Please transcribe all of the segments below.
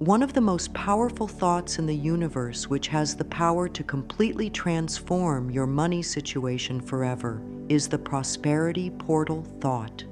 One of the most powerful thoughts in the universe, which has the power to completely transform your money situation forever, is the prosperity portal thought.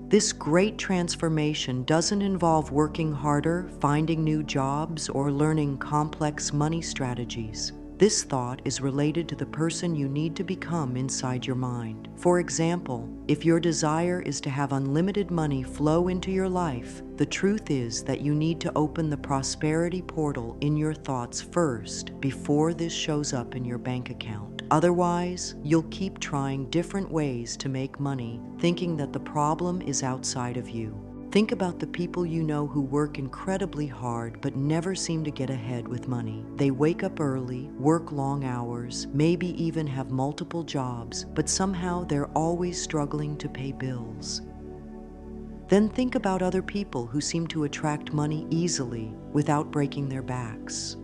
This great transformation doesn't involve working harder, finding new jobs, or learning complex money strategies. This thought is related to the person you need to become inside your mind. For example, if your desire is to have unlimited money flow into your life, the truth is that you need to open the prosperity portal in your thoughts first before this shows up in your bank account. Otherwise, you'll keep trying different ways to make money, thinking that the problem is outside of you. Think about the people you know who work incredibly hard but never seem to get ahead with money. They wake up early, work long hours, maybe even have multiple jobs, but somehow they're always struggling to pay bills. Then think about other people who seem to attract money easily without breaking their backs.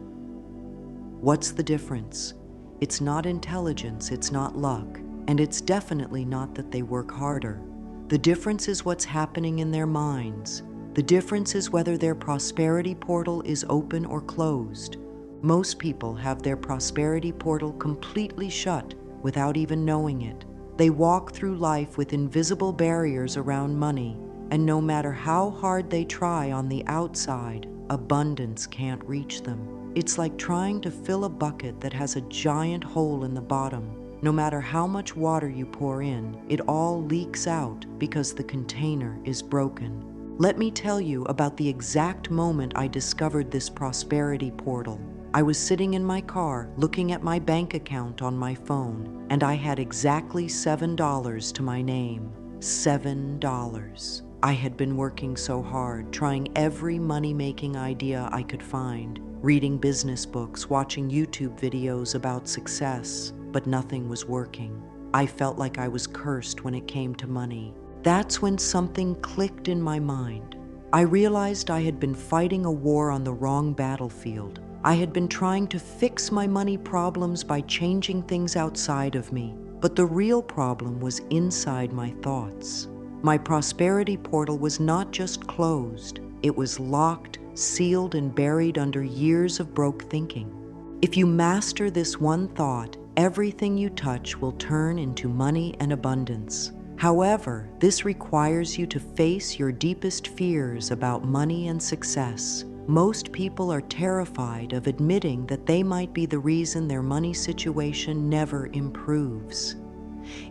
What's the difference? It's not intelligence, it's not luck, and it's definitely not that they work harder. The difference is what's happening in their minds. The difference is whether their prosperity portal is open or closed. Most people have their prosperity portal completely shut without even knowing it. They walk through life with invisible barriers around money, and no matter how hard they try on the outside, abundance can't reach them. It's like trying to fill a bucket that has a giant hole in the bottom. No matter how much water you pour in, it all leaks out because the container is broken. Let me tell you about the exact moment I discovered this prosperity portal. I was sitting in my car looking at my bank account on my phone, and I had exactly $7 to my name. $7. I had been working so hard, trying every money-making idea I could find, reading business books, watching YouTube videos about success, but nothing was working. I felt like I was cursed when it came to money. That's when something clicked in my mind. I realized I had been fighting a war on the wrong battlefield. I had been trying to fix my money problems by changing things outside of me, but the real problem was inside my thoughts. My prosperity portal was not just closed, it was locked, sealed, and buried under years of broke thinking. If you master this one thought, everything you touch will turn into money and abundance. However, this requires you to face your deepest fears about money and success. Most people are terrified of admitting that they might be the reason their money situation never improves.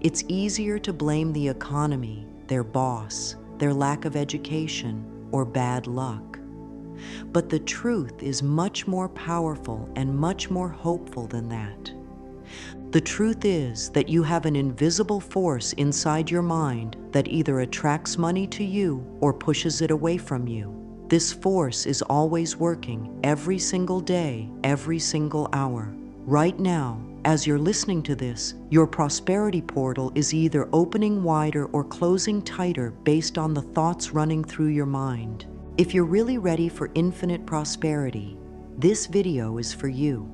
It's easier to blame the economy, their boss, their lack of education, or bad luck. But the truth is much more powerful and much more hopeful than that. The truth is that you have an invisible force inside your mind that either attracts money to you or pushes it away from you. This force is always working every single day, every single hour. Right now, as you're listening to this, your prosperity portal is either opening wider or closing tighter based on the thoughts running through your mind. If you're really ready for infinite prosperity, this video is for you.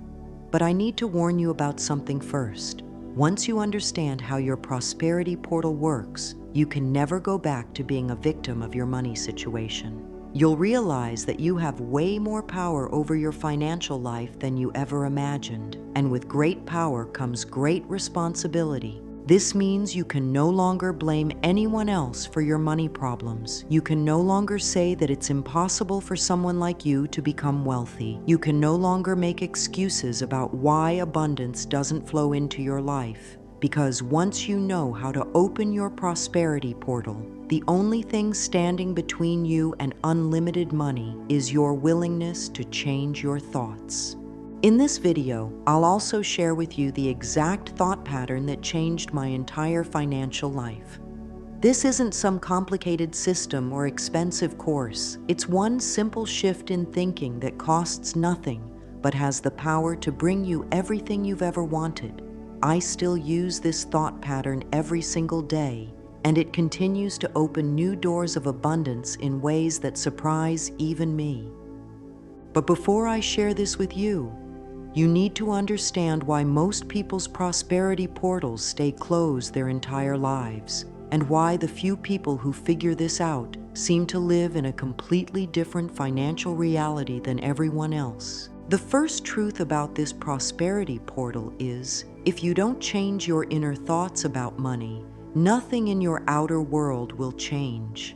But I need to warn you about something first. Once you understand how your prosperity portal works, you can never go back to being a victim of your money situation. You'll realize that you have way more power over your financial life than you ever imagined. And with great power comes great responsibility. This means you can no longer blame anyone else for your money problems. You can no longer say that it's impossible for someone like you to become wealthy. You can no longer make excuses about why abundance doesn't flow into your life. Because once you know how to open your prosperity portal, the only thing standing between you and unlimited money is your willingness to change your thoughts. In this video, I'll also share with you the exact thought pattern that changed my entire financial life. This isn't some complicated system or expensive course. It's one simple shift in thinking that costs nothing, but has the power to bring you everything you've ever wanted. I still use this thought pattern every single day, and it continues to open new doors of abundance in ways that surprise even me. But before I share this with you, you need to understand why most people's prosperity portals stay closed their entire lives. and why the few people who figure this out seem to live in a completely different financial reality than everyone else. The first truth about this prosperity portal is, if you don't change your inner thoughts about money, nothing in your outer world will change.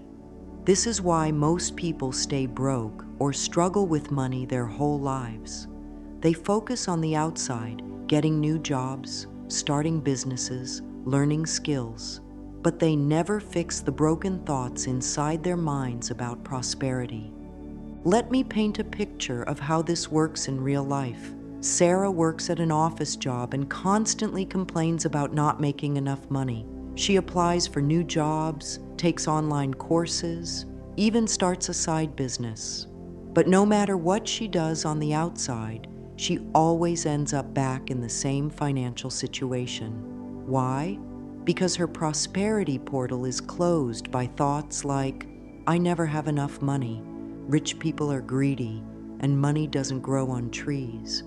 This is why most people stay broke or struggle with money their whole lives. They focus on the outside, getting new jobs, starting businesses, learning skills, but they never fix the broken thoughts inside their minds about prosperity. Let me paint a picture of how this works in real life. Sarah works at an office job and constantly complains about not making enough money. She applies for new jobs, takes online courses, even starts a side business. But no matter what she does on the outside, she always ends up back in the same financial situation. Why? Because her prosperity portal is closed by thoughts like, I never have enough money, rich people are greedy, and money doesn't grow on trees.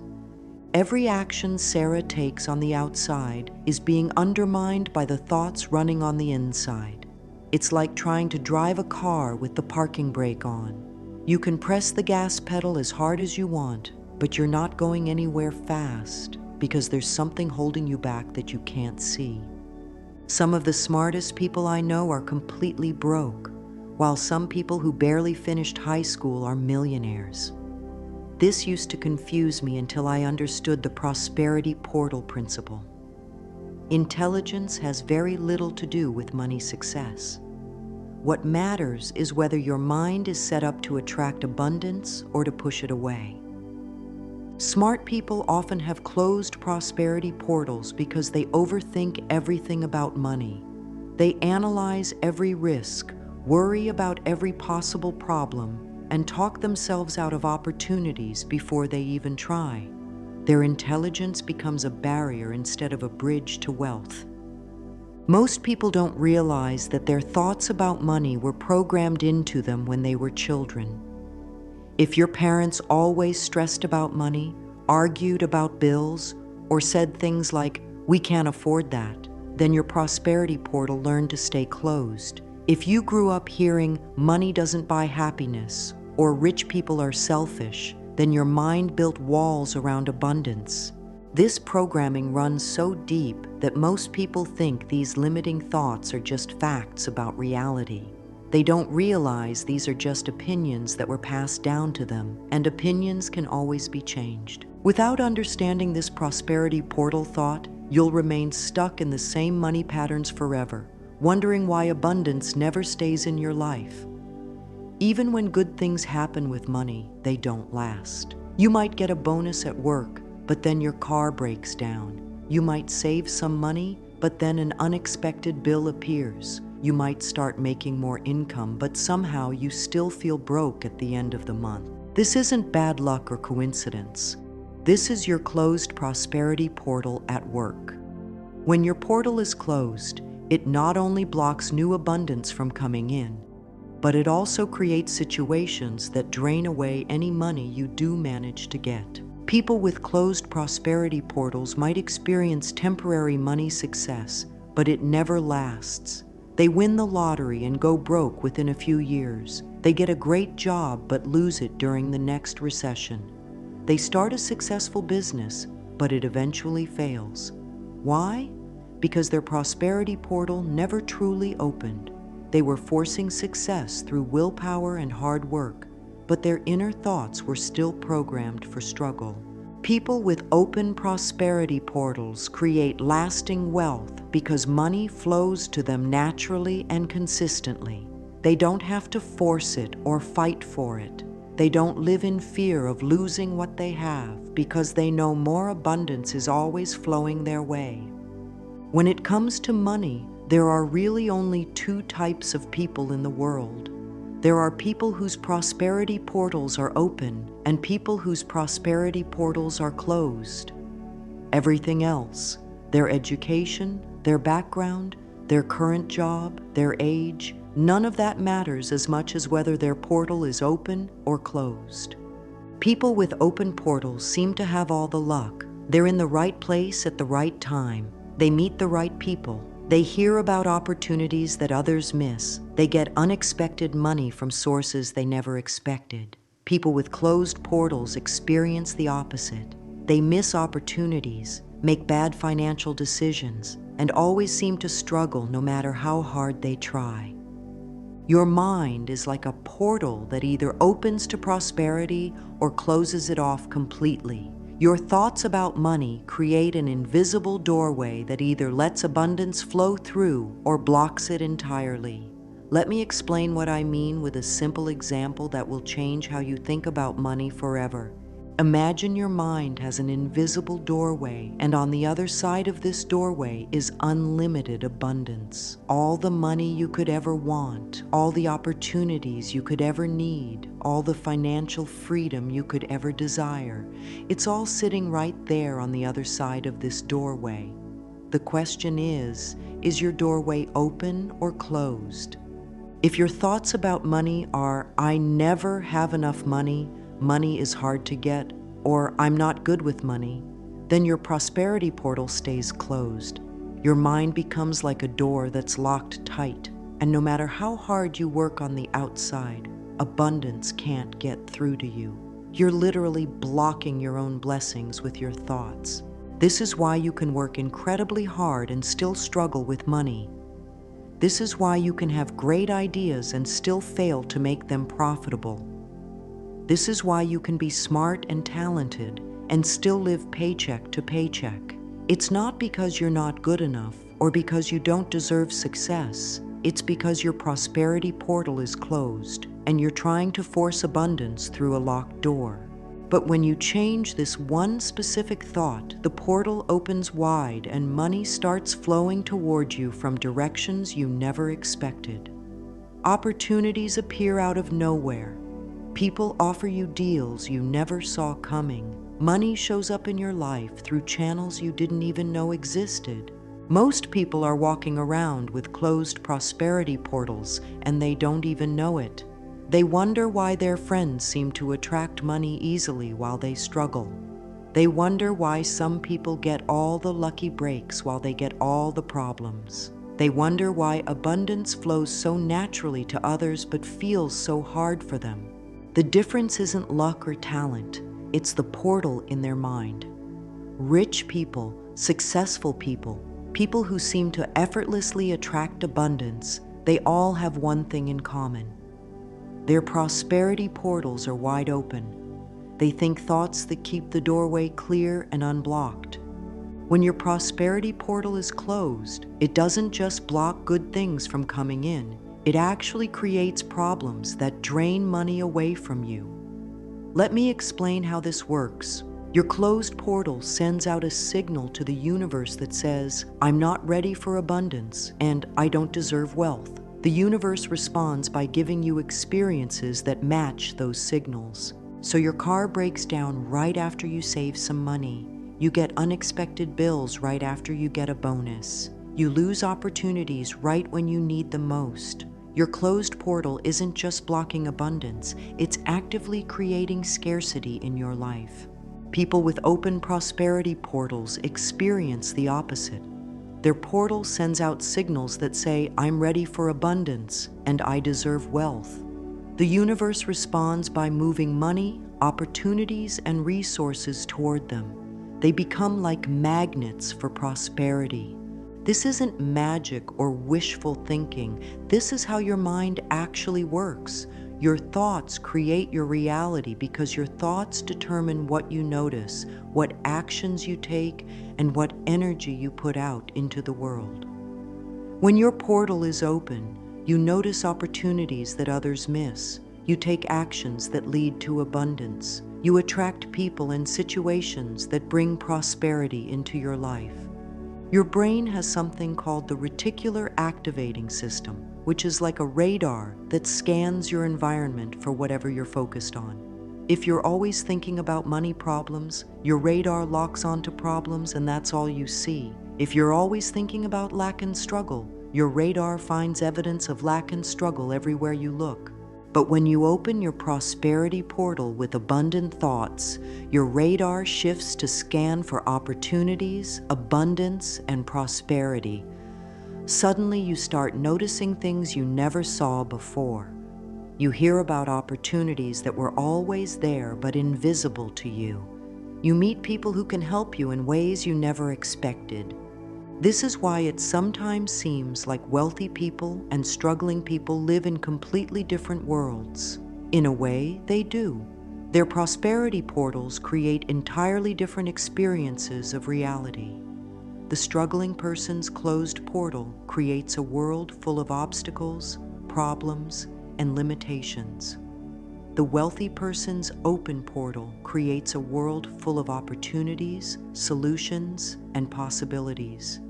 Every action Sarah takes on the outside is being undermined by the thoughts running on the inside. It's like trying to drive a car with the parking brake on. You can press the gas pedal as hard as you want, but you're not going anywhere fast because there's something holding you back that you can't see. Some of the smartest people I know are completely broke, while some people who barely finished high school are millionaires. This used to confuse me until I understood the prosperity portal principle. Intelligence has very little to do with money success. What matters is whether your mind is set up to attract abundance or to push it away. Smart people often have closed prosperity portals because they overthink everything about money. They analyze every risk, worry about every possible problem, and talk themselves out of opportunities before they even try. Their intelligence becomes a barrier instead of a bridge to wealth. Most people don't realize that their thoughts about money were programmed into them when they were children. If your parents always stressed about money, argued about bills, or said things like, "We can't afford that," then your prosperity portal learned to stay closed. If you grew up hearing, "Money doesn't buy happiness," or "Rich people are selfish," then your mind built walls around abundance. This programming runs so deep that most people think these limiting thoughts are just facts about reality. They don't realize these are just opinions that were passed down to them, and opinions can always be changed. Without understanding this prosperity portal thought, you'll remain stuck in the same money patterns forever, wondering why abundance never stays in your life. Even when good things happen with money, they don't last. You might get a bonus at work, but then your car breaks down. You might save some money, but then an unexpected bill appears. You might start making more income, but somehow you still feel broke at the end of the month. This isn't bad luck or coincidence. This is your closed prosperity portal at work. When your portal is closed, it not only blocks new abundance from coming in, but it also creates situations that drain away any money you do manage to get. People with closed prosperity portals might experience temporary money success, but it never lasts. They win the lottery and go broke within a few years. They get a great job but lose it during the next recession. They start a successful business, but it eventually fails. Why? Because their prosperity portal never truly opened. They were forcing success through willpower and hard work, but their inner thoughts were still programmed for struggle. People with open prosperity portals create lasting wealth because money flows to them naturally and consistently. They don't have to force it or fight for it. They don't live in fear of losing what they have because they know more abundance is always flowing their way. When it comes to money, there are really only two types of people in the world. There are people whose prosperity portals are open and people whose prosperity portals are closed. Everything else, their education, their background, their current job, their age, none of that matters as much as whether their portal is open or closed. People with open portals seem to have all the luck. They're in the right place at the right time. They meet the right people. They hear about opportunities that others miss. They get unexpected money from sources they never expected. People with closed portals experience the opposite. They miss opportunities, make bad financial decisions, and always seem to struggle no matter how hard they try. Your mind is like a portal that either opens to prosperity or closes it off completely. Your thoughts about money create an invisible doorway that either lets abundance flow through or blocks it entirely. Let me explain what I mean with a simple example that will change how you think about money forever. Imagine your mind has an invisible doorway, and on the other side of this doorway is unlimited abundance. All the money you could ever want, all the opportunities you could ever need, all the financial freedom you could ever desire. It's all sitting right there on the other side of this doorway. The question is your doorway open or closed? If your thoughts about money are, "I never have enough money," "money is hard to get," or "I'm not good with money," then your prosperity portal stays closed. Your mind becomes like a door that's locked tight, and no matter how hard you work on the outside, abundance can't get through to you. You're literally blocking your own blessings with your thoughts. This is why you can work incredibly hard and still struggle with money. This is why you can have great ideas and still fail to make them profitable. This is why you can be smart and talented and still live paycheck to paycheck. It's not because you're not good enough or because you don't deserve success. It's because your prosperity portal is closed and you're trying to force abundance through a locked door. But when you change this one specific thought, the portal opens wide and money starts flowing toward you from directions you never expected. Opportunities appear out of nowhere. People offer you deals you never saw coming. Money shows up in your life through channels you didn't even know existed. Most people are walking around with closed prosperity portals and they don't even know it. They wonder why their friends seem to attract money easily while they struggle. They wonder why some people get all the lucky breaks while they get all the problems. They wonder why abundance flows so naturally to others but feels so hard for them. The difference isn't luck or talent, it's the portal in their mind. Rich people, successful people, people who seem to effortlessly attract abundance, they all have one thing in common. Their prosperity portals are wide open. They think thoughts that keep the doorway clear and unblocked. When your prosperity portal is closed, it doesn't just block good things from coming in. It actually creates problems that drain money away from you. Let me explain how this works. Your closed portal sends out a signal to the universe that says, "I'm not ready for abundance," and "I don't deserve wealth." The universe responds by giving you experiences that match those signals. So your car breaks down right after you save some money. You get unexpected bills right after you get a bonus. You lose opportunities right when you need them most. Your closed portal isn't just blocking abundance, it's actively creating scarcity in your life. People with open prosperity portals experience the opposite. Their portal sends out signals that say, "I'm ready for abundance," and "I deserve wealth." The universe responds by moving money, opportunities, and resources toward them. They become like magnets for prosperity. This isn't magic or wishful thinking. This is how your mind actually works. Your thoughts create your reality because your thoughts determine what you notice, what actions you take, and what energy you put out into the world. When your portal is open, you notice opportunities that others miss. You take actions that lead to abundance. You attract people and situations that bring prosperity into your life. Your brain has something called the reticular activating system, which is like a radar that scans your environment for whatever you're focused on. If you're always thinking about money problems, your radar locks onto problems and that's all you see. If you're always thinking about lack and struggle, your radar finds evidence of lack and struggle everywhere you look. But when you open your prosperity portal with abundant thoughts, your radar shifts to scan for opportunities, abundance, and prosperity. Suddenly you start noticing things you never saw before. You hear about opportunities that were always there but invisible to you. You meet people who can help you in ways you never expected. This is why it sometimes seems like wealthy people and struggling people live in completely different worlds. In a way, they do. Their prosperity portals create entirely different experiences of reality. The struggling person's closed portal creates a world full of obstacles, problems, and limitations. The wealthy person's open portal creates a world full of opportunities, solutions, and possibilities.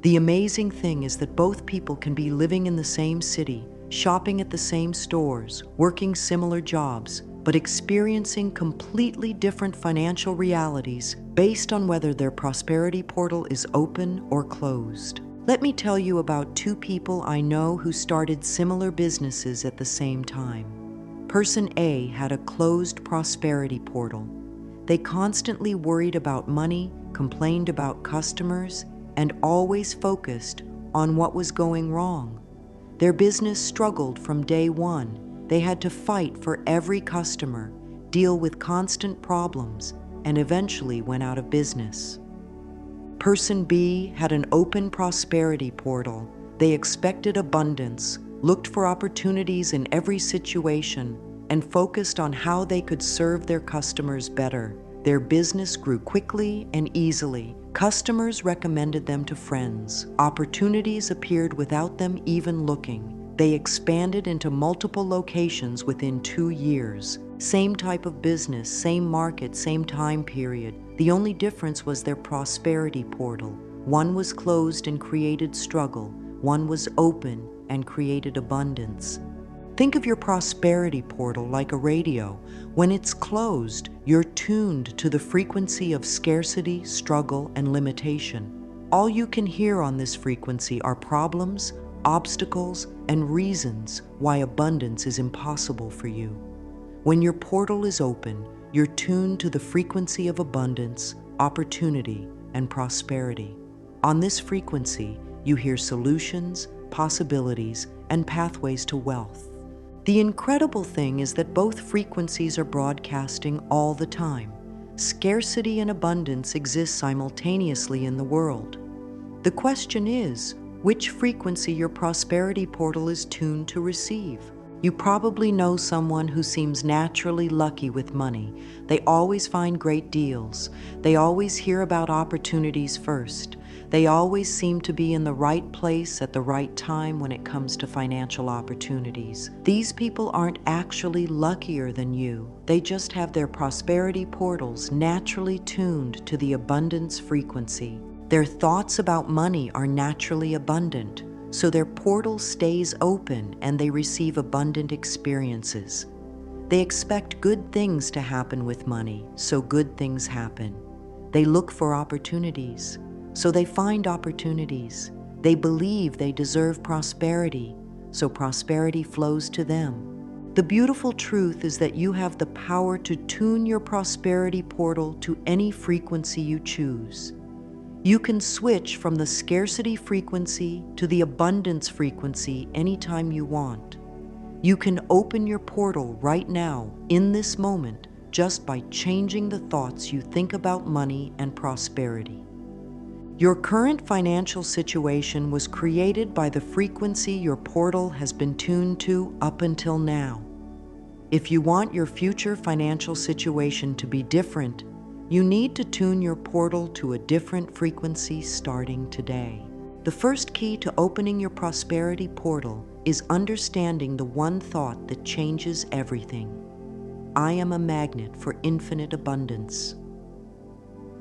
The amazing thing is that both people can be living in the same city, shopping at the same stores, working similar jobs, but experiencing completely different financial realities based on whether their prosperity portal is open or closed. Let me tell you about two people I know who started similar businesses at the same time. Person A had a closed prosperity portal. They constantly worried about money, complained about customers, and always focused on what was going wrong. Their business struggled from day one. They had to fight for every customer, deal with constant problems, and eventually went out of business. Person B had an open prosperity portal. They expected abundance, looked for opportunities in every situation, and focused on how they could serve their customers better. Their business grew quickly and easily. Customers recommended them to friends. Opportunities appeared without them even looking. They expanded into multiple locations within 2 years. Same type of business, same market, same time period. The only difference was their prosperity portal. One was closed and created struggle. One was open and created abundance. Think of your prosperity portal like a radio. When it's closed, you're tuned to the frequency of scarcity, struggle, and limitation. All you can hear on this frequency are problems, obstacles, and reasons why abundance is impossible for you. When your portal is open, you're tuned to the frequency of abundance, opportunity, and prosperity. On this frequency, you hear solutions, possibilities, and pathways to wealth. The incredible thing is that both frequencies are broadcasting all the time. Scarcity and abundance exist simultaneously in the world. The question is, which frequency your prosperity portal is tuned to receive? You probably know someone who seems naturally lucky with money. They always find great deals. They always hear about opportunities first. They always seem to be in the right place at the right time when it comes to financial opportunities. These people aren't actually luckier than you. They just have their prosperity portals naturally tuned to the abundance frequency. Their thoughts about money are naturally abundant, so their portal stays open and they receive abundant experiences. They expect good things to happen with money, so good things happen. They look for opportunities, so they find opportunities. They believe they deserve prosperity, so prosperity flows to them. The beautiful truth is that you have the power to tune your prosperity portal to any frequency you choose. You can switch from the scarcity frequency to the abundance frequency anytime you want. You can open your portal right now, in this moment, just by changing the thoughts you think about money and prosperity. Your current financial situation was created by the frequency your portal has been tuned to up until now. If you want your future financial situation to be different, you need to tune your portal to a different frequency starting today. The first key to opening your prosperity portal is understanding the one thought that changes everything. I am a magnet for infinite abundance.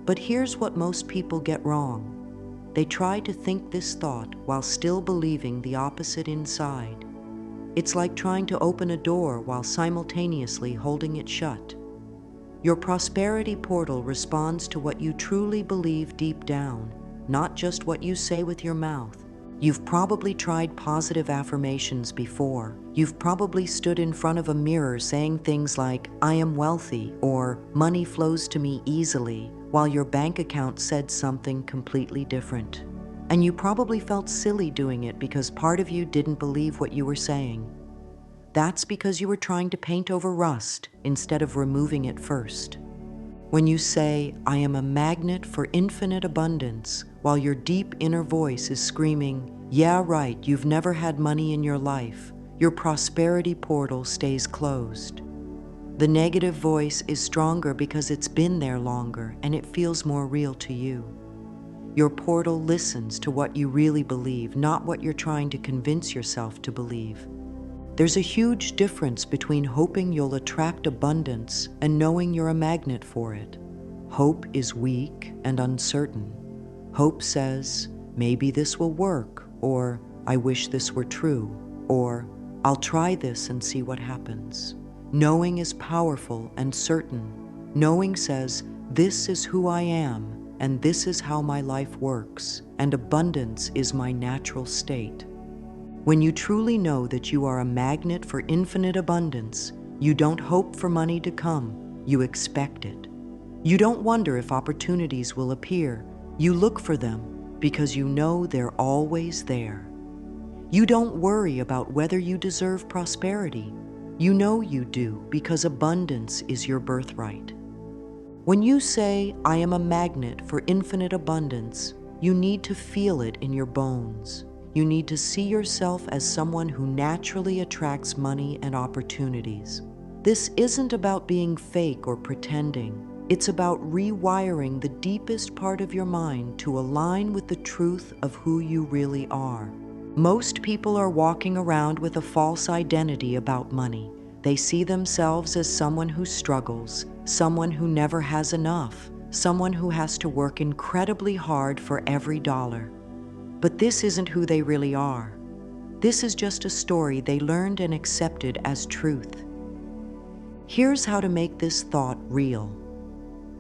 But here's what most people get wrong. They try to think this thought while still believing the opposite inside. It's like trying to open a door while simultaneously holding it shut. Your prosperity portal responds to what you truly believe deep down, not just what you say with your mouth. You've probably tried positive affirmations before. You've probably stood in front of a mirror saying things like, I am wealthy, or money flows to me easily, while your bank account said something completely different. And you probably felt silly doing it because part of you didn't believe what you were saying. That's because you were trying to paint over rust instead of removing it first. When you say, "I am a magnet for infinite abundance," while your deep inner voice is screaming, "Yeah, right, you've never had money in your life," your prosperity portal stays closed. The negative voice is stronger because it's been there longer and it feels more real to you. Your portal listens to what you really believe, not what you're trying to convince yourself to believe. There's a huge difference between hoping you'll attract abundance and knowing you're a magnet for it. Hope is weak and uncertain. Hope says, "Maybe this will work," or "I wish this were true," or "I'll try this and see what happens." Knowing is powerful and certain. Knowing says, "This is who I am, and this is how my life works, and abundance is my natural state." When you truly know that you are a magnet for infinite abundance, you don't hope for money to come, you expect it. You don't wonder if opportunities will appear, you look for them because you know they're always there. You don't worry about whether you deserve prosperity. You know you do because abundance is your birthright. When you say, "I am a magnet for infinite abundance," you need to feel it in your bones. You need to see yourself as someone who naturally attracts money and opportunities. This isn't about being fake or pretending. It's about rewiring the deepest part of your mind to align with the truth of who you really are. Most people are walking around with a false identity about money. They see themselves as someone who struggles, someone who never has enough, someone who has to work incredibly hard for every dollar. But this isn't who they really are. This is just a story they learned and accepted as truth. Here's how to make this thought real.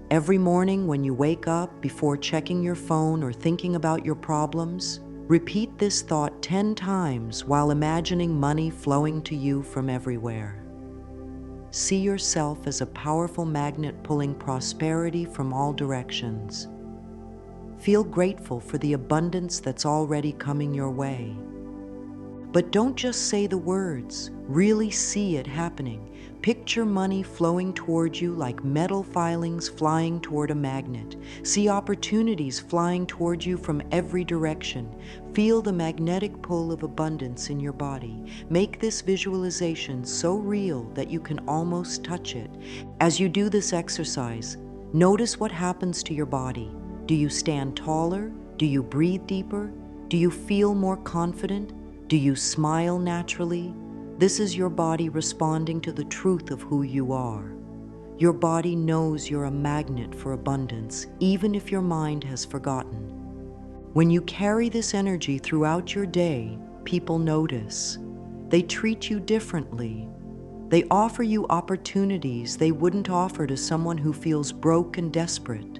Every morning when you wake up, before checking your phone or thinking about your problems, repeat this thought 10 times while imagining money flowing to you from everywhere. See yourself as a powerful magnet pulling prosperity from all directions. Feel grateful for the abundance that's already coming your way. But don't just say the words, really see it happening. Picture money flowing toward you like metal filings flying toward a magnet. See opportunities flying toward you from every direction. Feel the magnetic pull of abundance in your body. Make this visualization so real that you can almost touch it. As you do this exercise, notice what happens to your body. Do you stand taller? Do you breathe deeper? Do you feel more confident? Do you smile naturally? This is your body responding to the truth of who you are. Your body knows you're a magnet for abundance, even if your mind has forgotten. When you carry this energy throughout your day, people notice. They treat you differently. They offer you opportunities they wouldn't offer to someone who feels broke and desperate.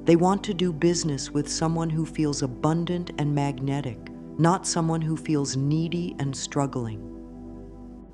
They want to do business with someone who feels abundant and magnetic, not someone who feels needy and struggling.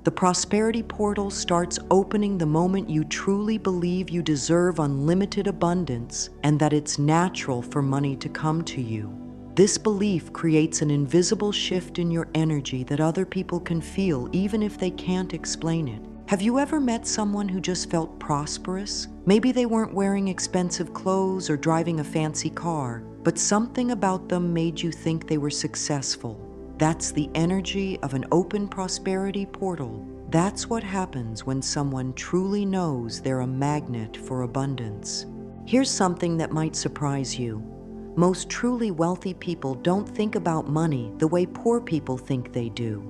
The prosperity portal starts opening the moment you truly believe you deserve unlimited abundance and that it's natural for money to come to you. This belief creates an invisible shift in your energy that other people can feel even if they can't explain it. Have you ever met someone who just felt prosperous? Maybe they weren't wearing expensive clothes or driving a fancy car, but something about them made you think they were successful. That's the energy of an open prosperity portal. That's what happens when someone truly knows they're a magnet for abundance. Here's something that might surprise you. Most truly wealthy people don't think about money the way poor people think they do.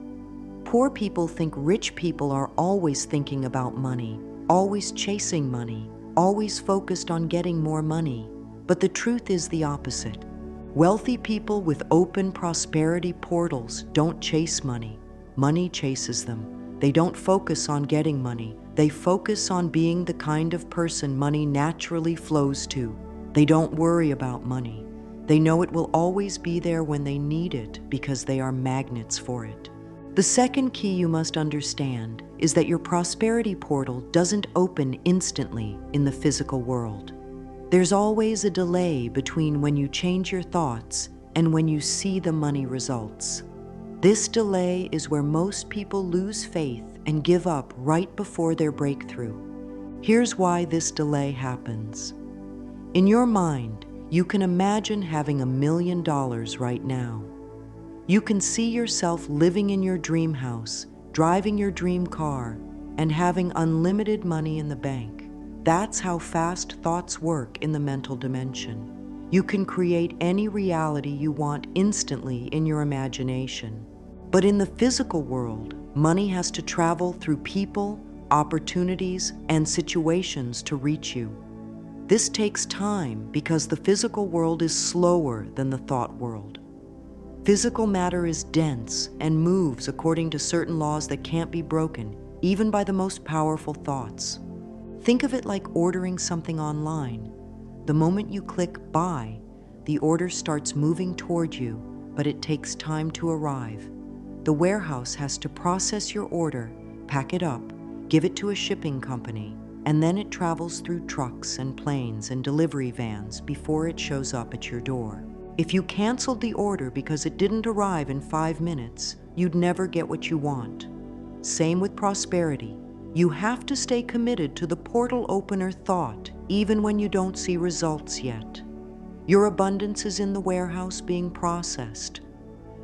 Poor people think rich people are always thinking about money, always chasing money, always focused on getting more money. But the truth is the opposite. Wealthy people with open prosperity portals don't chase money. Money chases them. They don't focus on getting money. They focus on being the kind of person money naturally flows to. They don't worry about money. They know it will always be there when they need it because they are magnets for it. The second key you must understand is that your prosperity portal doesn't open instantly in the physical world. There's always a delay between when you change your thoughts and when you see the money results. This delay is where most people lose faith and give up right before their breakthrough. Here's why this delay happens. In your mind, you can imagine having $1 million right now. You can see yourself living in your dream house, driving your dream car, and having unlimited money in the bank. That's how fast thoughts work in the mental dimension. You can create any reality you want instantly in your imagination. But in the physical world, money has to travel through people, opportunities, and situations to reach you. This takes time because the physical world is slower than the thought world. Physical matter is dense and moves according to certain laws that can't be broken, even by the most powerful thoughts. Think of it like ordering something online. The moment you click buy, the order starts moving toward you, but it takes time to arrive. The warehouse has to process your order, pack it up, give it to a shipping company, and then it travels through trucks and planes and delivery vans before it shows up at your door. If you canceled the order because it didn't arrive in 5 minutes, you'd never get what you want. Same with prosperity. You have to stay committed to the portal opener thought, even when you don't see results yet. Your abundance is in the warehouse being processed.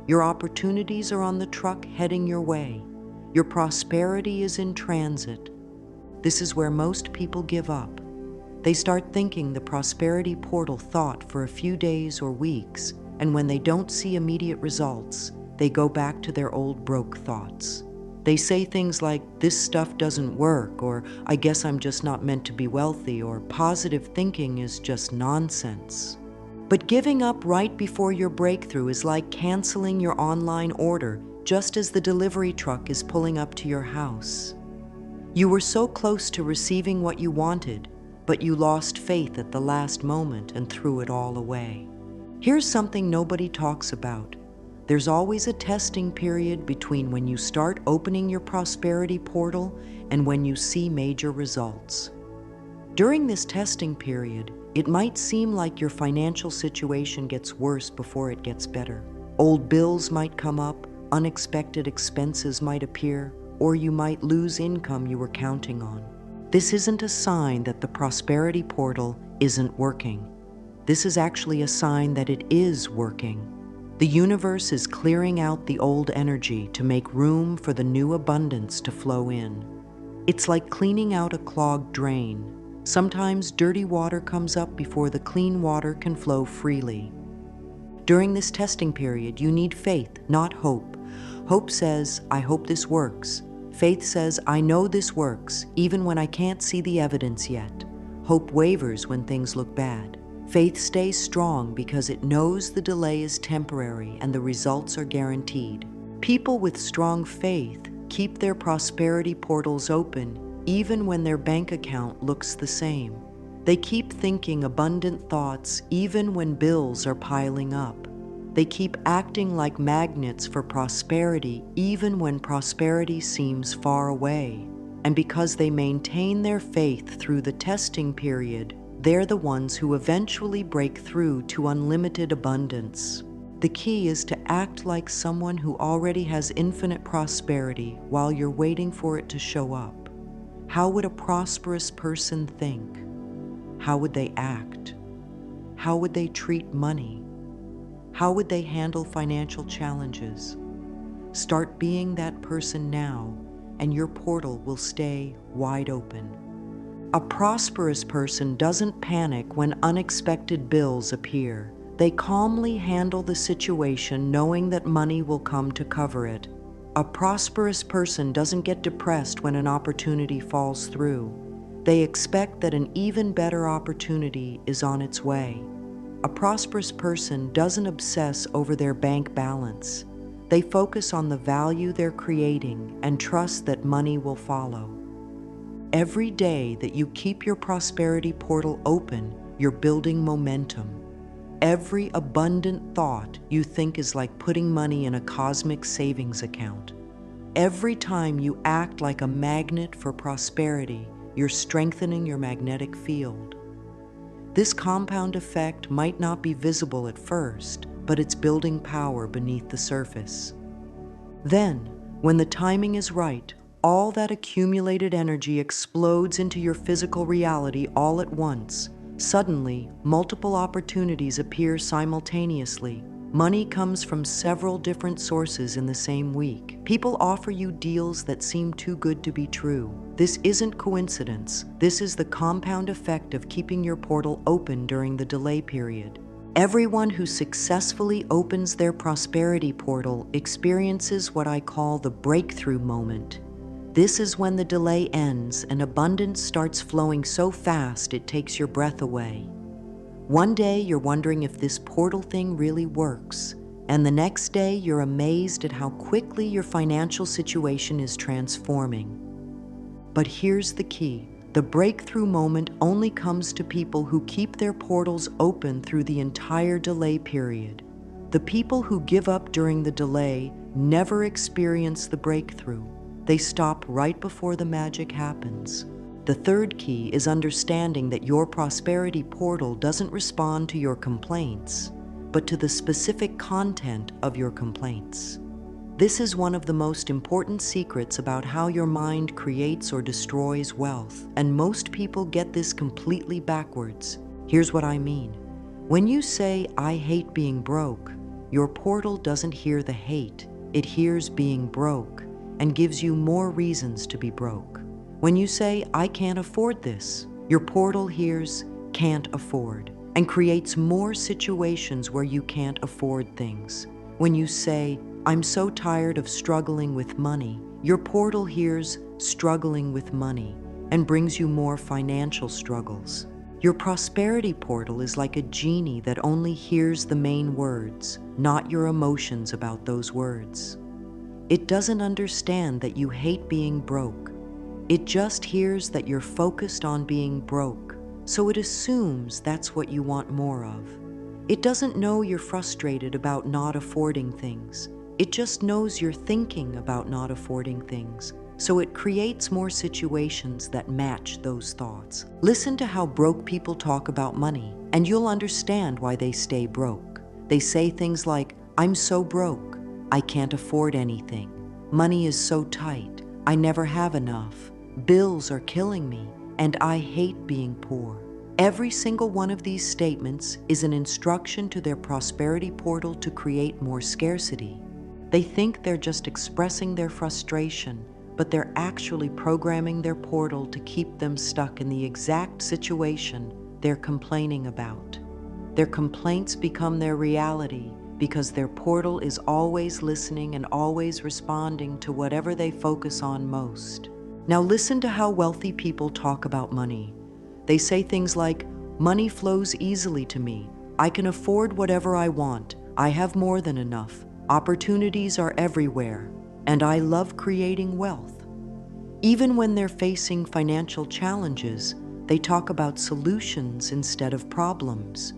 Your opportunities are on the truck heading your way. Your prosperity is in transit. This is where most people give up. They start thinking the prosperity portal thought for a few days or weeks, and when they don't see immediate results, they go back to their old broke thoughts. They say things like, "This stuff doesn't work," or "I guess I'm just not meant to be wealthy," or "Positive thinking is just nonsense." But giving up right before your breakthrough is like canceling your online order just as the delivery truck is pulling up to your house. You were so close to receiving what you wanted, but you lost faith at the last moment and threw it all away. Here's something nobody talks about. There's always a testing period between when you start opening your prosperity portal and when you see major results. During this testing period, it might seem like your financial situation gets worse before it gets better. Old bills might come up, unexpected expenses might appear, or you might lose income you were counting on. This isn't a sign that the prosperity portal isn't working. This is actually a sign that it is working. The universe is clearing out the old energy to make room for the new abundance to flow in. It's like cleaning out a clogged drain. Sometimes dirty water comes up before the clean water can flow freely. During this testing period, you need faith, not hope. Hope says, "I hope this works." Faith says, "I know this works, even when I can't see the evidence yet." Hope wavers when things look bad. Faith stays strong because it knows the delay is temporary and the results are guaranteed. People with strong faith keep their prosperity portals open even when their bank account looks the same. They keep thinking abundant thoughts even when bills are piling up. They keep acting like magnets for prosperity even when prosperity seems far away. And because they maintain their faith through the testing period, they're the ones who eventually break through to unlimited abundance. The key is to act like someone who already has infinite prosperity while you're waiting for it to show up. How would a prosperous person think? How would they act? How would they treat money? How would they handle financial challenges? Start being that person now, and your portal will stay wide open. A prosperous person doesn't panic when unexpected bills appear. They calmly handle the situation knowing that money will come to cover it. A prosperous person doesn't get depressed when an opportunity falls through. They expect that an even better opportunity is on its way. A prosperous person doesn't obsess over their bank balance. They focus on the value they're creating and trust that money will follow. Every day that you keep your prosperity portal open, you're building momentum. Every abundant thought you think is like putting money in a cosmic savings account. Every time you act like a magnet for prosperity, you're strengthening your magnetic field. This compound effect might not be visible at first, but it's building power beneath the surface. Then, when the timing is right, all that accumulated energy explodes into your physical reality all at once. Suddenly, multiple opportunities appear simultaneously. Money comes from several different sources in the same week. People offer you deals that seem too good to be true. This isn't coincidence. This is the compound effect of keeping your portal open during the delay period. Everyone who successfully opens their prosperity portal experiences what I call the breakthrough moment. This is when the delay ends and abundance starts flowing so fast it takes your breath away. One day you're wondering if this portal thing really works, and the next day you're amazed at how quickly your financial situation is transforming. But here's the key. The breakthrough moment only comes to people who keep their portals open through the entire delay period. The people who give up during the delay never experience the breakthrough. They stop right before the magic happens. The third key is understanding that your prosperity portal doesn't respond to your complaints, but to the specific content of your complaints. This is one of the most important secrets about how your mind creates or destroys wealth, and most people get this completely backwards. Here's what I mean. When you say, "I hate being broke," your portal doesn't hear the hate, it hears being broke and gives you more reasons to be broke. When you say, "I can't afford this," your portal hears "can't afford" and creates more situations where you can't afford things. When you say, "I'm so tired of struggling with money," your portal hears struggling with money and brings you more financial struggles. Your prosperity portal is like a genie that only hears the main words, not your emotions about those words. It doesn't understand that you hate being broke. It just hears that you're focused on being broke, so it assumes that's what you want more of. It doesn't know you're frustrated about not affording things. It just knows you're thinking about not affording things, so it creates more situations that match those thoughts. Listen to how broke people talk about money, and you'll understand why they stay broke. They say things like, "I'm so broke. I can't afford anything. Money is so tight. I never have enough. Bills are killing me, and I hate being poor." Every single one of these statements is an instruction to their prosperity portal to create more scarcity. They think they're just expressing their frustration, but they're actually programming their portal to keep them stuck in the exact situation they're complaining about. Their complaints become their reality because their portal is always listening and always responding to whatever they focus on most. Now listen to how wealthy people talk about money. They say things like, "Money flows easily to me. I can afford whatever I want. I have more than enough. Opportunities are everywhere, and I love creating wealth." Even when they're facing financial challenges, they talk about solutions instead of problems.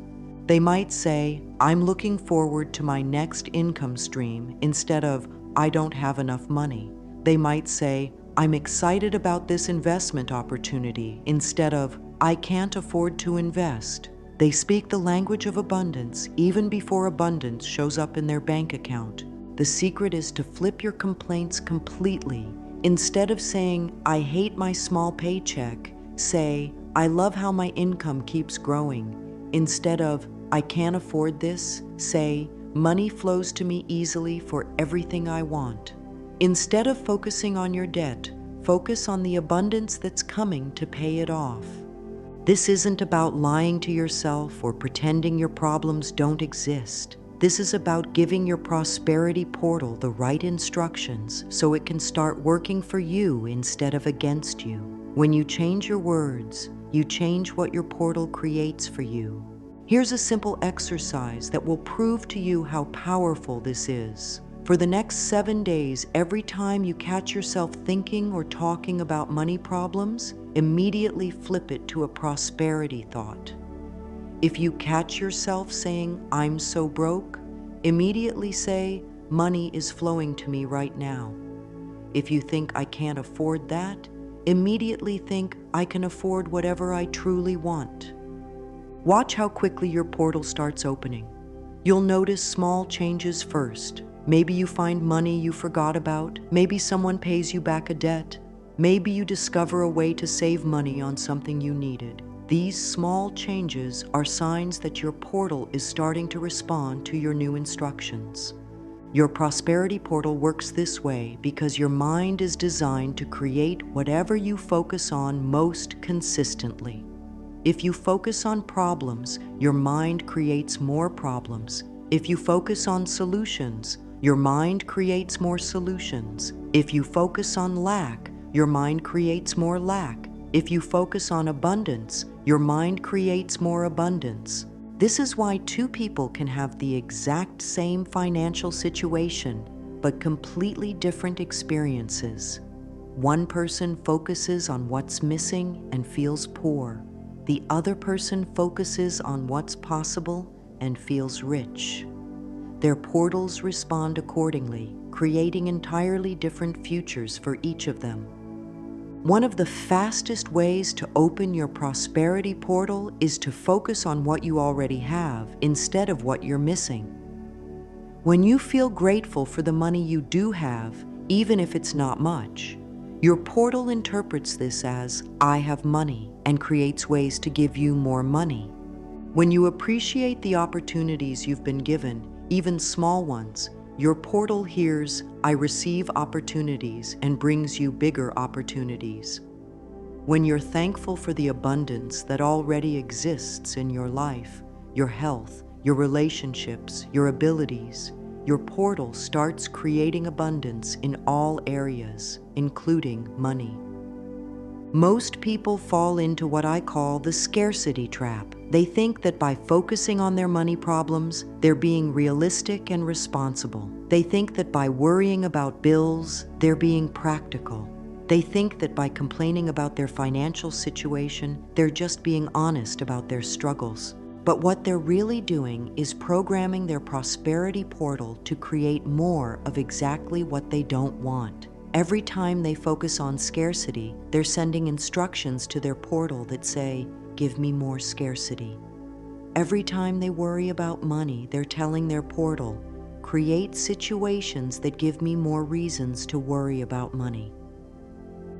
They might say, "I'm looking forward to my next income stream," instead of, "I don't have enough money." They might say, "I'm excited about this investment opportunity," instead of, "I can't afford to invest." They speak the language of abundance even before abundance shows up in their bank account. The secret is to flip your complaints completely. Instead of saying, "I hate my small paycheck," say, "I love how my income keeps growing." Instead of, "I can't afford this," say, "Money flows to me easily for everything I want." Instead of focusing on your debt, focus on the abundance that's coming to pay it off. This isn't about lying to yourself or pretending your problems don't exist. This is about giving your prosperity portal the right instructions so it can start working for you instead of against you. When you change your words, you change what your portal creates for you. Here's a simple exercise that will prove to you how powerful this is. For the next 7 days, every time you catch yourself thinking or talking about money problems, immediately flip it to a prosperity thought. If you catch yourself saying, "I'm so broke," immediately say, "Money is flowing to me right now." If you think, "I can't afford that," immediately think, "I can afford whatever I truly want." Watch how quickly your portal starts opening. You'll notice small changes first. Maybe you find money you forgot about. Maybe someone pays you back a debt. Maybe you discover a way to save money on something you needed. These small changes are signs that your portal is starting to respond to your new instructions. Your prosperity portal works this way because your mind is designed to create whatever you focus on most consistently. If you focus on problems, your mind creates more problems. If you focus on solutions, your mind creates more solutions. If you focus on lack, your mind creates more lack. If you focus on abundance, your mind creates more abundance. This is why two people can have the exact same financial situation, but completely different experiences. One person focuses on what's missing and feels poor. The other person focuses on what's possible and feels rich. Their portals respond accordingly, creating entirely different futures for each of them. One of the fastest ways to open your prosperity portal is to focus on what you already have instead of what you're missing. When you feel grateful for the money you do have, even if it's not much, your portal interprets this as, I have money, and creates ways to give you more money. When you appreciate the opportunities you've been given, even small ones, your portal hears, I receive opportunities, and brings you bigger opportunities. When you're thankful for the abundance that already exists in your life, your health, your relationships, your abilities, your portal starts creating abundance in all areas, including money. Most people fall into what I call the scarcity trap. They think that by focusing on their money problems, they're being realistic and responsible. They think that by worrying about bills, they're being practical. They think that by complaining about their financial situation, they're just being honest about their struggles. But what they're really doing is programming their prosperity portal to create more of exactly what they don't want. Every time they focus on scarcity, they're sending instructions to their portal that say, give me more scarcity. Every time they worry about money, they're telling their portal, create situations that give me more reasons to worry about money.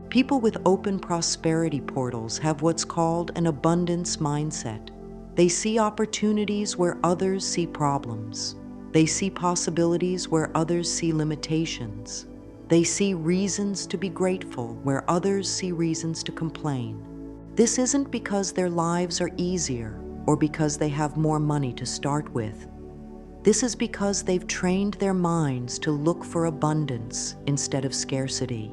People with open prosperity portals have what's called an abundance mindset. They see opportunities where others see problems. They see possibilities where others see limitations. They see reasons to be grateful where others see reasons to complain. This isn't because their lives are easier or because they have more money to start with. This is because they've trained their minds to look for abundance instead of scarcity.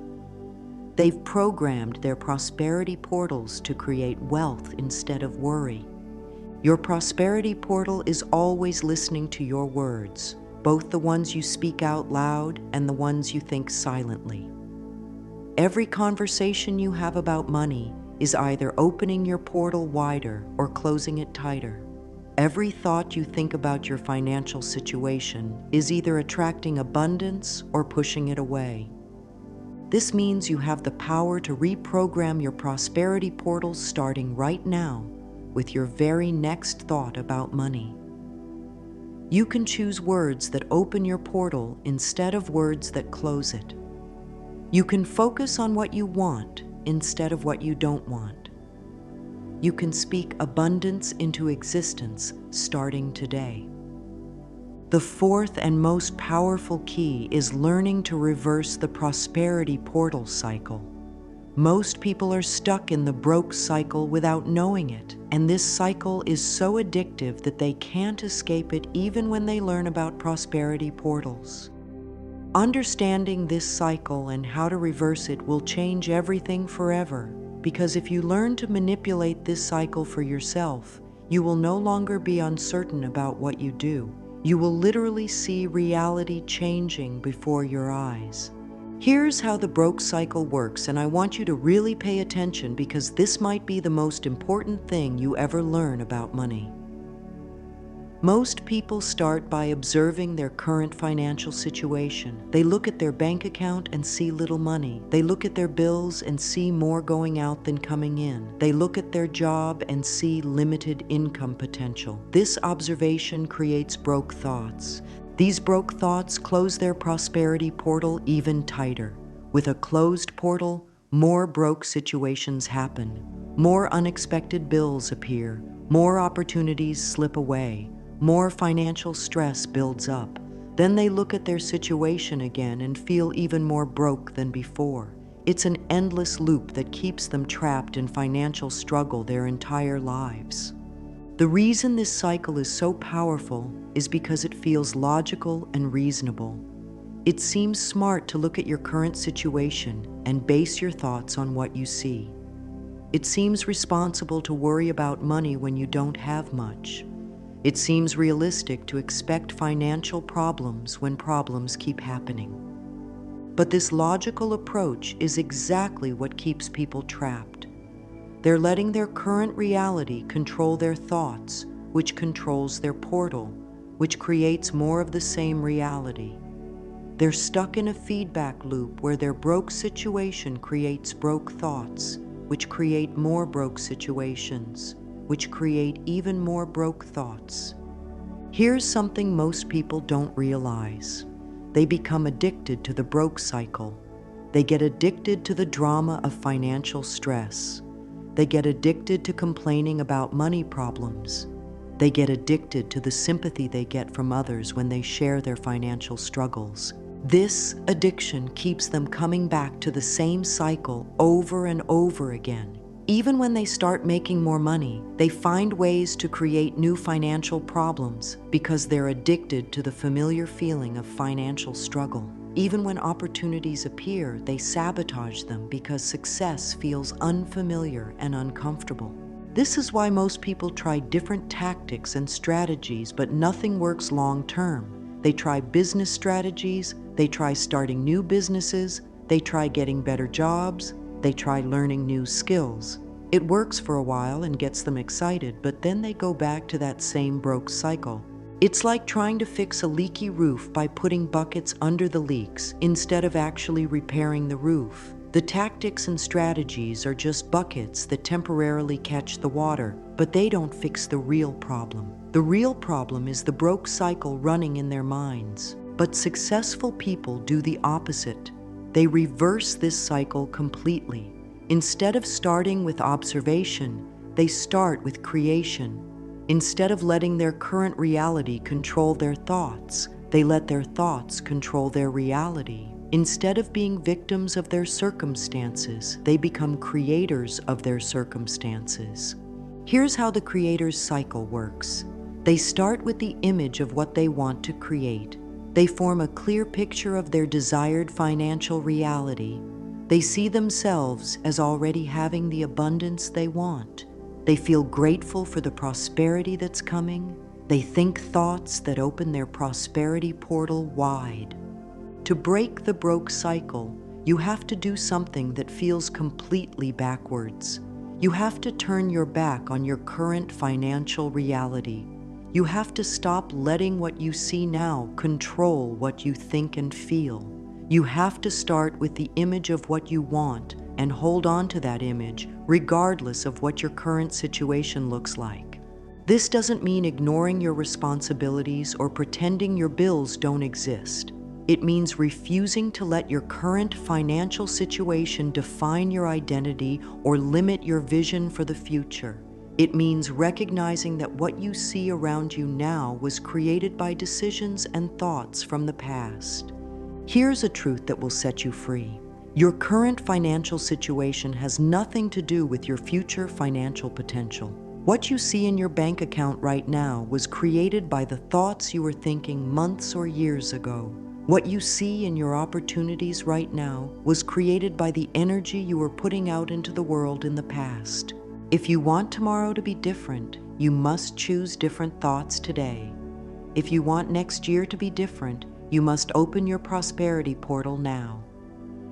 They've programmed their prosperity portals to create wealth instead of worry. Your prosperity portal is always listening to your words, both the ones you speak out loud and the ones you think silently. Every conversation you have about money is either opening your portal wider or closing it tighter. Every thought you think about your financial situation is either attracting abundance or pushing it away. This means you have the power to reprogram your prosperity portal starting right now with your very next thought about money. You can choose words that open your portal instead of words that close it. You can focus on what you want instead of what you don't want. You can speak abundance into existence starting today. The fourth and most powerful key is learning to reverse the prosperity portal cycle. Most people are stuck in the broke cycle without knowing it, and this cycle is so addictive that they can't escape it even when they learn about prosperity portals. Understanding this cycle and how to reverse it will change everything forever, because if you learn to manipulate this cycle for yourself, you will no longer be uncertain about what you do. You will literally see reality changing before your eyes. Here's how the broke cycle works, and I want you to really pay attention because this might be the most important thing you ever learn about money. Most people start by observing their current financial situation. They look at their bank account and see little money. They look at their bills and see more going out than coming in. They look at their job and see limited income potential. This observation creates broke thoughts. These broke thoughts close their prosperity portal even tighter. With a closed portal, more broke situations happen. More unexpected bills appear. More opportunities slip away. More financial stress builds up. Then they look at their situation again and feel even more broke than before. It's an endless loop that keeps them trapped in financial struggle their entire lives. The reason this cycle is so powerful is because it feels logical and reasonable. It seems smart to look at your current situation and base your thoughts on what you see. It seems responsible to worry about money when you don't have much. It seems realistic to expect financial problems when problems keep happening. But this logical approach is exactly what keeps people trapped. They're letting their current reality control their thoughts, which controls their portal, which creates more of the same reality. They're stuck in a feedback loop where their broke situation creates broke thoughts, which create more broke situations, which create even more broke thoughts. Here's something most people don't realize. They become addicted to the broke cycle. They get addicted to the drama of financial stress. They get addicted to complaining about money problems. They get addicted to the sympathy they get from others when they share their financial struggles. This addiction keeps them coming back to the same cycle over and over again. Even when they start making more money, they find ways to create new financial problems because they're addicted to the familiar feeling of financial struggle. Even when opportunities appear, they sabotage them because success feels unfamiliar and uncomfortable. This is why most people try different tactics and strategies, but nothing works long term. They try business strategies, they try starting new businesses, they try getting better jobs, they try learning new skills. It works for a while and gets them excited, but then they go back to that same broke cycle. It's like trying to fix a leaky roof by putting buckets under the leaks instead of actually repairing the roof. The tactics and strategies are just buckets that temporarily catch the water, but they don't fix the real problem. The real problem is the broke cycle running in their minds. But successful people do the opposite. They reverse this cycle completely. Instead of starting with observation, they start with creation. Instead of letting their current reality control their thoughts, they let their thoughts control their reality. Instead of being victims of their circumstances, they become creators of their circumstances. Here's how the creator's cycle works. They start with the image of what they want to create. They form a clear picture of their desired financial reality. They see themselves as already having the abundance they want. They feel grateful for the prosperity that's coming. They think thoughts that open their prosperity portal wide. To break the broke cycle, you have to do something that feels completely backwards. You have to turn your back on your current financial reality. You have to stop letting what you see now control what you think and feel. You have to start with the image of what you want and hold on to that image regardless of what your current situation looks like. This doesn't mean ignoring your responsibilities or pretending your bills don't exist. It means refusing to let your current financial situation define your identity or limit your vision for the future. It means recognizing that what you see around you now was created by decisions and thoughts from the past. Here's a truth that will set you free. Your current financial situation has nothing to do with your future financial potential. What you see in your bank account right now was created by the thoughts you were thinking months or years ago. What you see in your opportunities right now was created by the energy you were putting out into the world in the past. If you want tomorrow to be different, you must choose different thoughts today. If you want next year to be different, you must open your prosperity portal now.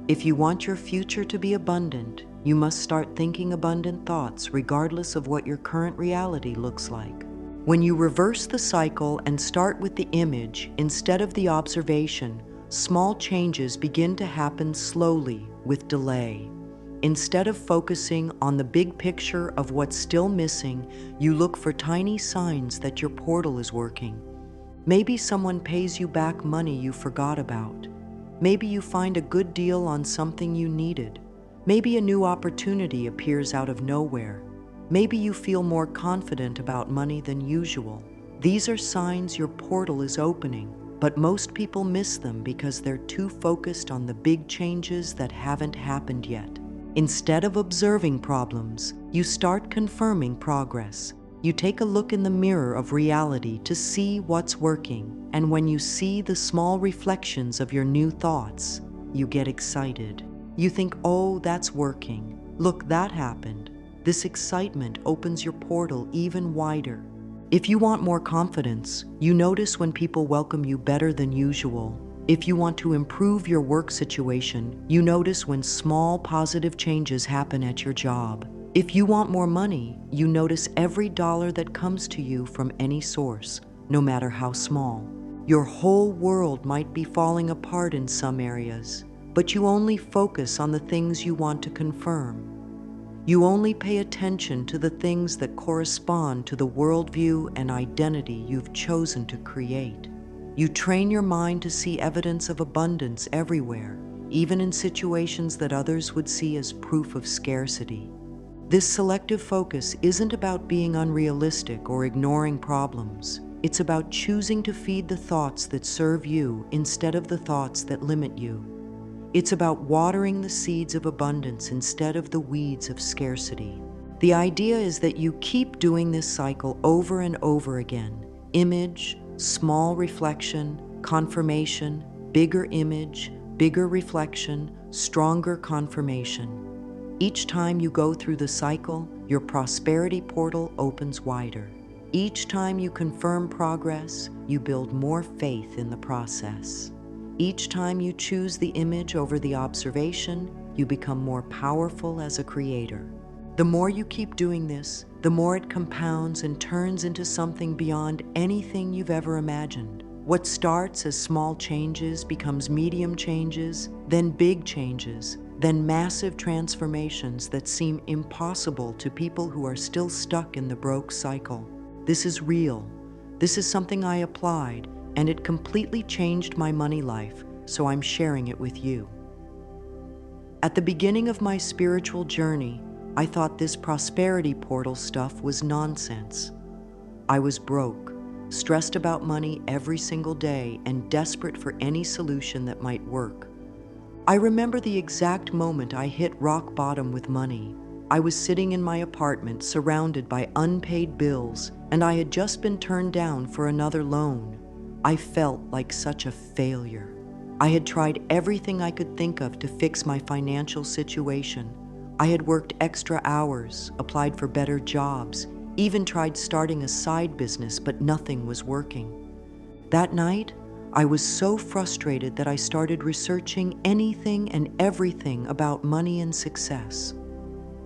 If you want your future to be abundant, you must start thinking abundant thoughts regardless of what your current reality looks like. When you reverse the cycle and start with the image instead of the observation, small changes begin to happen slowly with delay. Instead of focusing on the big picture of what's still missing, you look for tiny signs that your portal is working. Maybe someone pays you back money you forgot about. Maybe you find a good deal on something you needed. Maybe a new opportunity appears out of nowhere. Maybe you feel more confident about money than usual. These are signs your portal is opening, but most people miss them because they're too focused on the big changes that haven't happened yet. Instead of observing problems, you start confirming progress. You take a look in the mirror of reality to see what's working, and when you see the small reflections of your new thoughts, you get excited. You think, oh, that's working. Look, that happened. This excitement opens your portal even wider. If you want more confidence, you notice when people welcome you better than usual. If you want to improve your work situation, you notice when small positive changes happen at your job. If you want more money, you notice every dollar that comes to you from any source, no matter how small. Your whole world might be falling apart in some areas, but you only focus on the things you want to confirm. You only pay attention to the things that correspond to the worldview and identity you've chosen to create. You train your mind to see evidence of abundance everywhere, even in situations that others would see as proof of scarcity. This selective focus isn't about being unrealistic or ignoring problems. It's about choosing to feed the thoughts that serve you instead of the thoughts that limit you. It's about watering the seeds of abundance instead of the weeds of scarcity. The idea is that you keep doing this cycle over and over again. Image, small reflection, confirmation, bigger image, bigger reflection, stronger confirmation. Each time you go through the cycle, your prosperity portal opens wider. Each time you confirm progress, you build more faith in the process. Each time you choose the image over the observation, you become more powerful as a creator. The more you keep doing this, the more it compounds and turns into something beyond anything you've ever imagined. What starts as small changes becomes medium changes, then big changes, then massive transformations that seem impossible to people who are still stuck in the broke cycle. This is real. This is something I applied, and it completely changed my money life, so I'm sharing it with you. At the beginning of my spiritual journey, I thought this prosperity portal stuff was nonsense. I was broke, stressed about money every single day, and desperate for any solution that might work. I remember the exact moment I hit rock bottom with money. I was sitting in my apartment surrounded by unpaid bills, and I had just been turned down for another loan. I felt like such a failure. I had tried everything I could think of to fix my financial situation. I had worked extra hours, applied for better jobs, even tried starting a side business, but nothing was working. That night, I was so frustrated that I started researching anything and everything about money and success.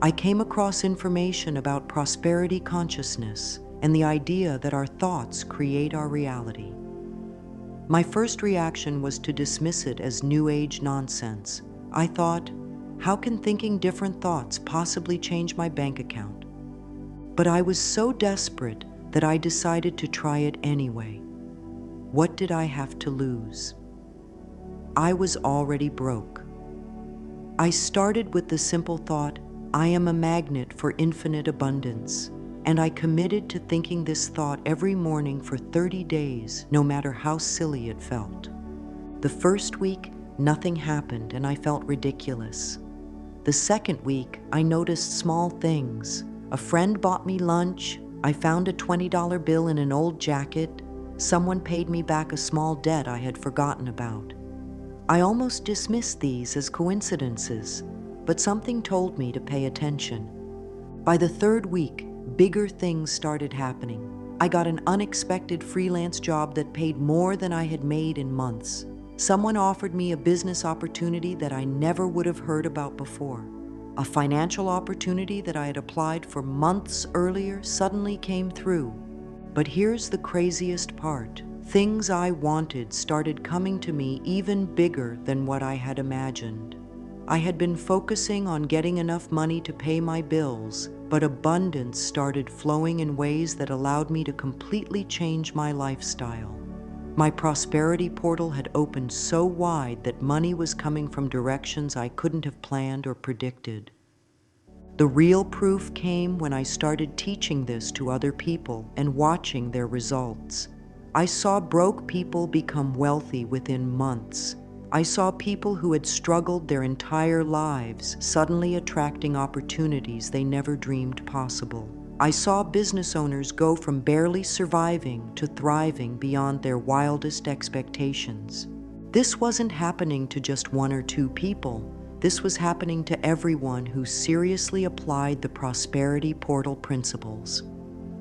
I came across information about prosperity consciousness and the idea that our thoughts create our reality. My first reaction was to dismiss it as New Age nonsense. I thought, how can thinking different thoughts possibly change my bank account? But I was so desperate that I decided to try it anyway. What did I have to lose? I was already broke. I started with the simple thought, I am a magnet for infinite abundance, and I committed to thinking this thought every morning for 30 days, no matter how silly it felt. The first week, nothing happened and I felt ridiculous. The second week, I noticed small things. A friend bought me lunch, I found a $20 bill in an old jacket, someone paid me back a small debt I had forgotten about. I almost dismissed these as coincidences, but something told me to pay attention. By the third week, bigger things started happening. I got an unexpected freelance job that paid more than I had made in months. Someone offered me a business opportunity that I never would have heard about before. A financial opportunity that I had applied for months earlier suddenly came through. But here's the craziest part. Things I wanted started coming to me even bigger than what I had imagined. I had been focusing on getting enough money to pay my bills, but abundance started flowing in ways that allowed me to completely change my lifestyle. My prosperity portal had opened so wide that money was coming from directions I couldn't have planned or predicted. The real proof came when I started teaching this to other people and watching their results. I saw broke people become wealthy within months. I saw people who had struggled their entire lives suddenly attracting opportunities they never dreamed possible. I saw business owners go from barely surviving to thriving beyond their wildest expectations. This wasn't happening to just one or two people. This was happening to everyone who seriously applied the prosperity portal principles.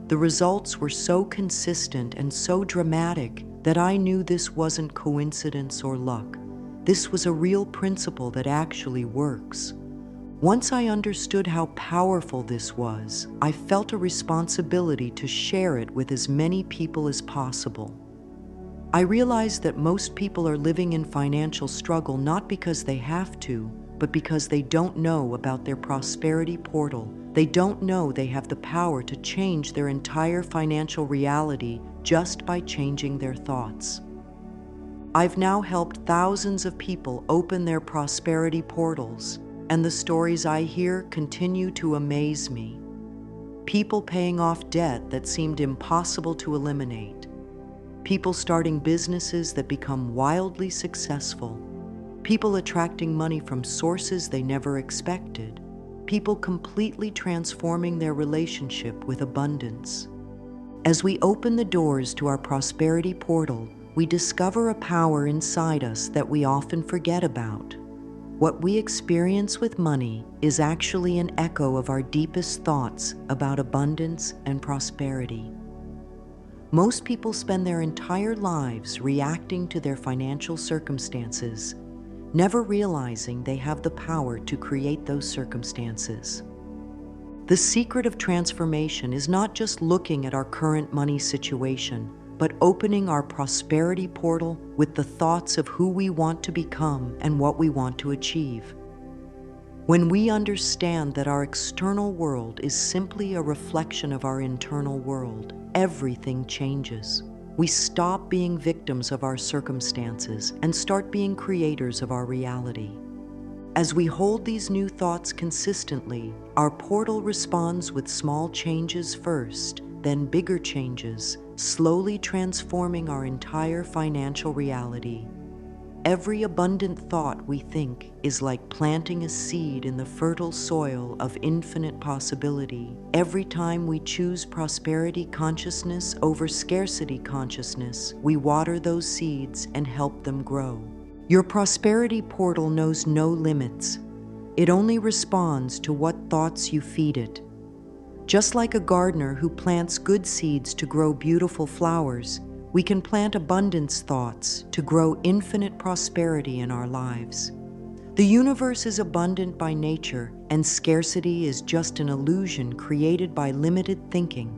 The results were so consistent and so dramatic that I knew this wasn't coincidence or luck. This was a real principle that actually works. Once I understood how powerful this was, I felt a responsibility to share it with as many people as possible. I realized that most people are living in financial struggle not because they have to, but because they don't know about their prosperity portal. They don't know they have the power to change their entire financial reality just by changing their thoughts. I've now helped thousands of people open their prosperity portals, and the stories I hear continue to amaze me. People paying off debt that seemed impossible to eliminate. People starting businesses that become wildly successful. People attracting money from sources they never expected. People completely transforming their relationship with abundance. As we open the doors to our prosperity portal, we discover a power inside us that we often forget about. What we experience with money is actually an echo of our deepest thoughts about abundance and prosperity. Most people spend their entire lives reacting to their financial circumstances, never realizing they have the power to create those circumstances. The secret of transformation is not just looking at our current money situation, but opening our prosperity portal with the thoughts of who we want to become and what we want to achieve. When we understand that our external world is simply a reflection of our internal world, everything changes. We stop being victims of our circumstances and start being creators of our reality. As we hold these new thoughts consistently, our portal responds with small changes first, then bigger changes, slowly transforming our entire financial reality. Every abundant thought we think is like planting a seed in the fertile soil of infinite possibility. Every time we choose prosperity consciousness over scarcity consciousness, we water those seeds and help them grow. Your prosperity portal knows no limits. It only responds to what thoughts you feed it. Just like a gardener who plants good seeds to grow beautiful flowers, we can plant abundance thoughts to grow infinite prosperity in our lives. The universe is abundant by nature, and scarcity is just an illusion created by limited thinking.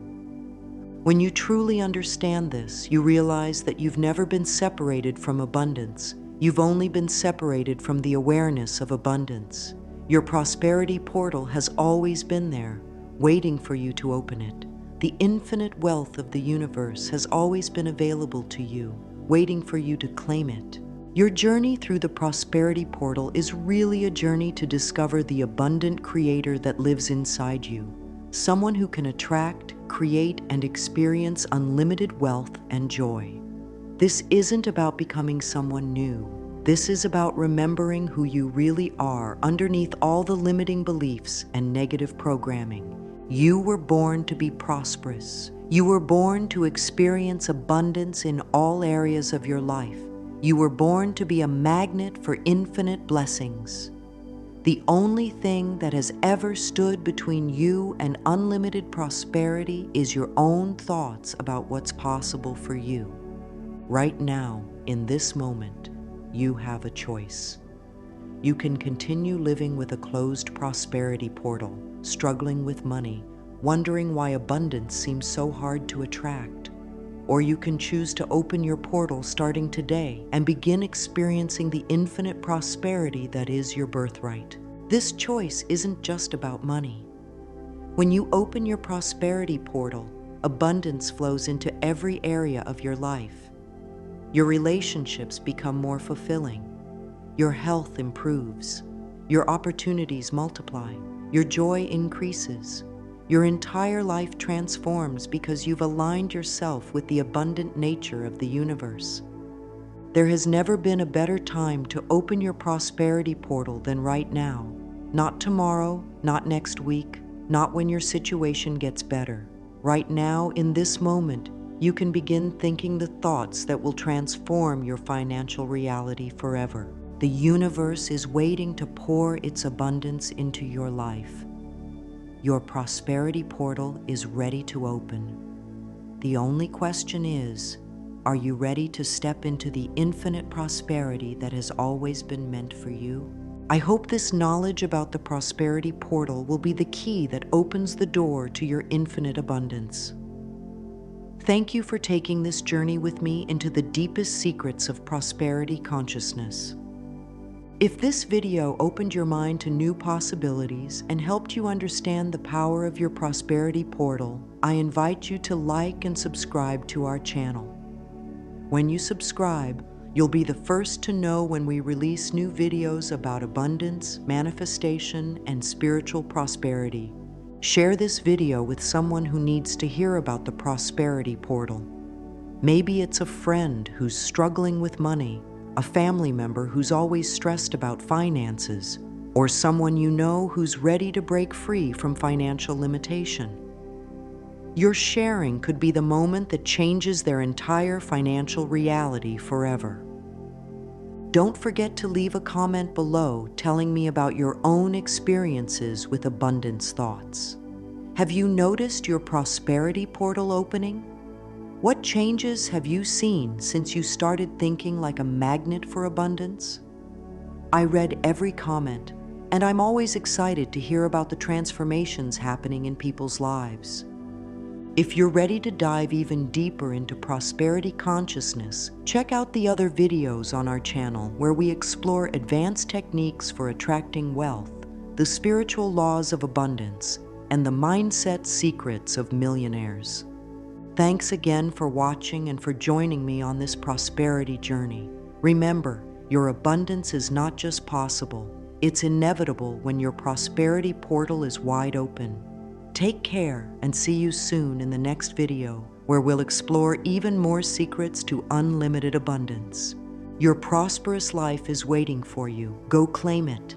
When you truly understand this, you realize that you've never been separated from abundance. You've only been separated from the awareness of abundance. Your prosperity portal has always been there, waiting for you to open it. The infinite wealth of the universe has always been available to you, waiting for you to claim it. Your journey through the prosperity portal is really a journey to discover the abundant creator that lives inside you, someone who can attract, create, and experience unlimited wealth and joy. This isn't about becoming someone new. This is about remembering who you really are underneath all the limiting beliefs and negative programming. You were born to be prosperous. You were born to experience abundance in all areas of your life. You were born to be a magnet for infinite blessings. The only thing that has ever stood between you and unlimited prosperity is your own thoughts about what's possible for you. Right now, in this moment, you have a choice. You can continue living with a closed prosperity portal, struggling with money, wondering why abundance seems so hard to attract. or you can choose to open your portal starting today and begin experiencing the infinite prosperity that is your birthright. This choice isn't just about money. When you open your prosperity portal, abundance flows into every area of your life. Your relationships become more fulfilling. Your health improves. Your opportunities multiply. Your joy increases. Your entire life transforms because you've aligned yourself with the abundant nature of the universe. There has never been a better time to open your prosperity portal than right now. Not tomorrow, not next week, not when your situation gets better. Right now, in this moment, you can begin thinking the thoughts that will transform your financial reality forever. The universe is waiting to pour its abundance into your life. Your prosperity portal is ready to open. The only question is, are you ready to step into the infinite prosperity that has always been meant for you? I hope this knowledge about the prosperity portal will be the key that opens the door to your infinite abundance. Thank you for taking this journey with me into the deepest secrets of prosperity consciousness. If this video opened your mind to new possibilities and helped you understand the power of your prosperity portal, I invite you to like and subscribe to our channel. When you subscribe, you'll be the first to know when we release new videos about abundance, manifestation, and spiritual prosperity. Share this video with someone who needs to hear about the prosperity portal. Maybe it's a friend who's struggling with money, a family member who's always stressed about finances, or someone you know who's ready to break free from financial limitation. Your sharing could be the moment that changes their entire financial reality forever. Don't forget to leave a comment below telling me about your own experiences with abundance thoughts. Have you noticed your prosperity portal opening? What changes have you seen since you started thinking like a magnet for abundance? I read every comment, and I'm always excited to hear about the transformations happening in people's lives. If you're ready to dive even deeper into prosperity consciousness, check out the other videos on our channel where we explore advanced techniques for attracting wealth, the spiritual laws of abundance, and the mindset secrets of millionaires. Thanks again for watching and for joining me on this prosperity journey. Remember, your abundance is not just possible, it's inevitable when your prosperity portal is wide open. Take care and see you soon in the next video, where we'll explore even more secrets to unlimited abundance. Your prosperous life is waiting for you. Go claim it.